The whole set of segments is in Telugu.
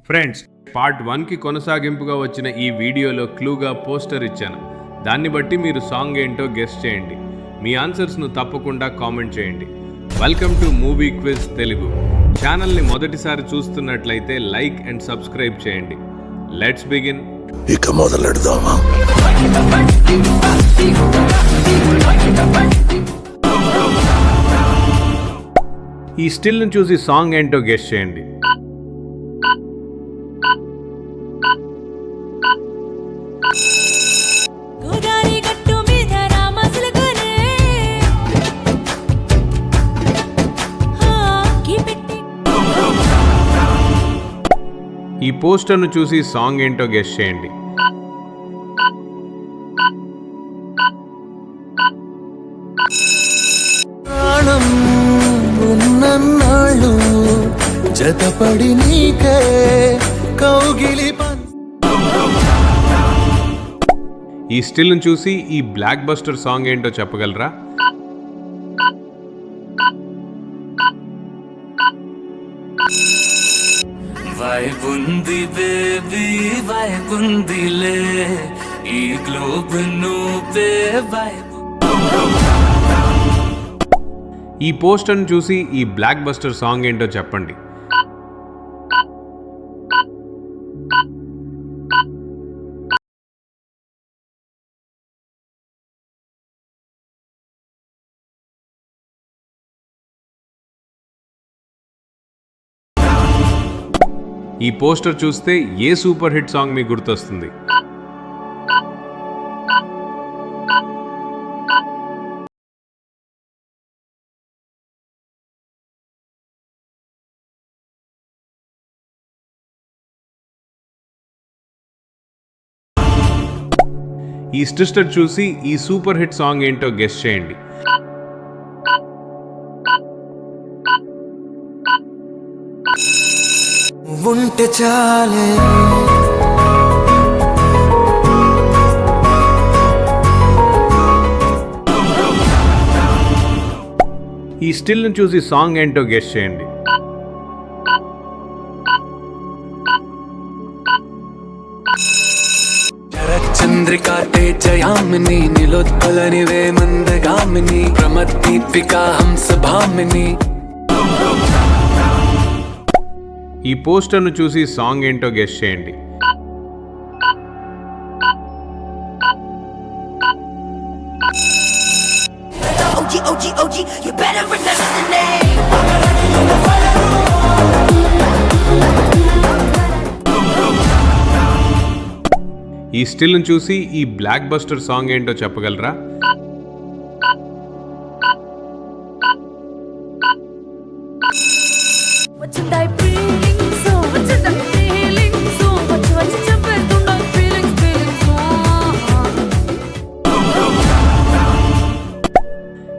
ఫ్రెండ్స్, పార్ట్ 1కి కొనసాగింపుగా వచ్చిన ఈ వీడియోలో క్లూగా పోస్టర్ ఇచ్చాను. దాన్ని బట్టి మీరు సాంగ్ ఏంటో గెస్ చేయండి. మీ ఆన్సర్స్ను తప్పకుండా కామెంట్ చేయండి. Welcome to movie quiz Telugu. ఛానల్ని మొదటిసారి చూస్తున్నట్లయితే లైక్ అండ్ సబ్స్క్రైబ్ చేయండి. Let's begin. ఇక మొదలెడదామా? ఈ స్టిల్ను చూసి సాంగ్ ఏంటో గెస్ చేయండి. ఈ పోస్టర్ను చూసి సాంగ్ ఏంటో గెస్ చేయండి. జతపడి నీకే కౌగిలి. ఈ స్టిల్ను చూసి ఈ బ్లాక్ బస్టర్ సాంగ్ ఏంటో చెప్పగలరా? వైబుంది బేబీ వైబుందిలే ఈ గ్లోబ్ నువ్వే వైబు. ఈ పోస్టర్ను చూసి ఈ బ్లాక్ బస్టర్ సాంగ్ ఏంటో చెప్పండి. ఈ పోస్టర్ చూస్తే ఏ సూపర్ హిట్ సాంగ్ మీకు గుర్తొస్తుంది? ఈ స్టిస్టర్ చూసి ఈ సూపర్ హిట్ సాంగ్ ఏంటో గెస్ చేయండి. ఉంటే చాలే ఈ స్టిల్ను చూసి సాంగ్ ఏంటో గెస్ చేయండి. చంద్రికా తేజయామిని నిలోత్పలనివే మందగామిని ప్రమద్దీపికా హంసభామిని. ఈ పోస్టర్ను చూసి సాంగ్ ఏంటో గెస్ చేయండి. ఈ స్టిల్ను చూసి ఈ బ్లాక్ బస్టర్ సాంగ్ ఏంటో చెప్పగలరా?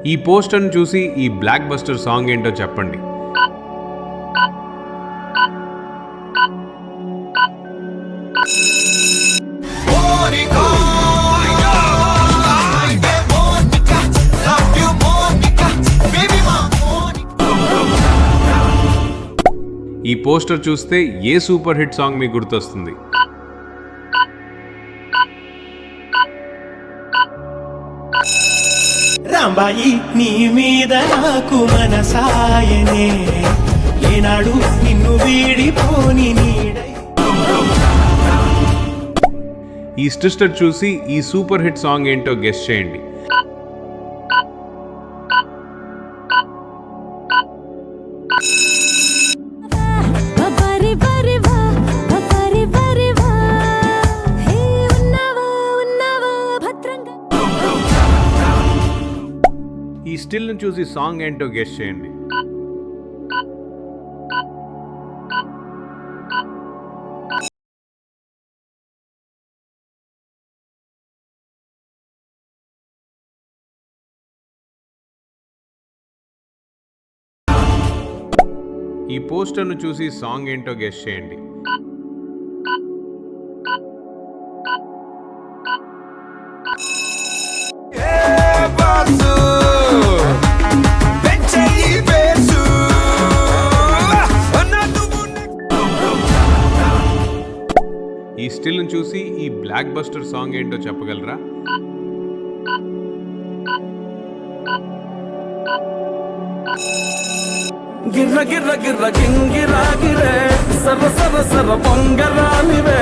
ఈ పోస్టర్ను చూసి ఈ బ్లాక్ బస్టర్ సాంగ్ ఏంటో చెప్పండి. ఈ పోస్టర్ చూస్తే ఏ సూపర్ హిట్ సాంగ్ మీకు గుర్తొస్తుంది? రాంబాయి నీ మీద నాకు మనసాయనే, ఏనాడు నిన్ను వీడిపోని నీడై. ఈ స్టిస్టర్ చూసి ఈ సూపర్ హిట్ సాంగ్ ఏంటో గెస్ చేయండి. ఈ స్టిల్ను చూసి సాంగ్ ఏంటో గెస్ చేయండి. ఈ పోస్టర్ను చూసి సాంగ్ ఏంటో గెస్ చేయండి. ఈ స్టిల్ను చూసి ఈ బ్లాక్ బస్టర్ సాంగ్ ఏంటో చెప్పగలరా? గిర్ర గిర్ర గిర్ర గింగిరా గిరే సర్ర సర్ర సర్ర పొంగరానివే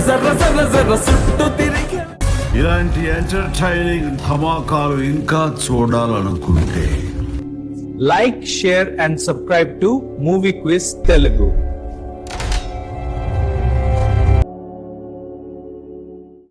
జర్ర జర్ర జర్ర చుట్టూ తిరిగి. ఇలాంటి ఎంటర్టైనింగ్ ధమాకాలు ఇంకా చూడాలనుకుంటే Like, share and subscribe to Movie Quiz Telugu.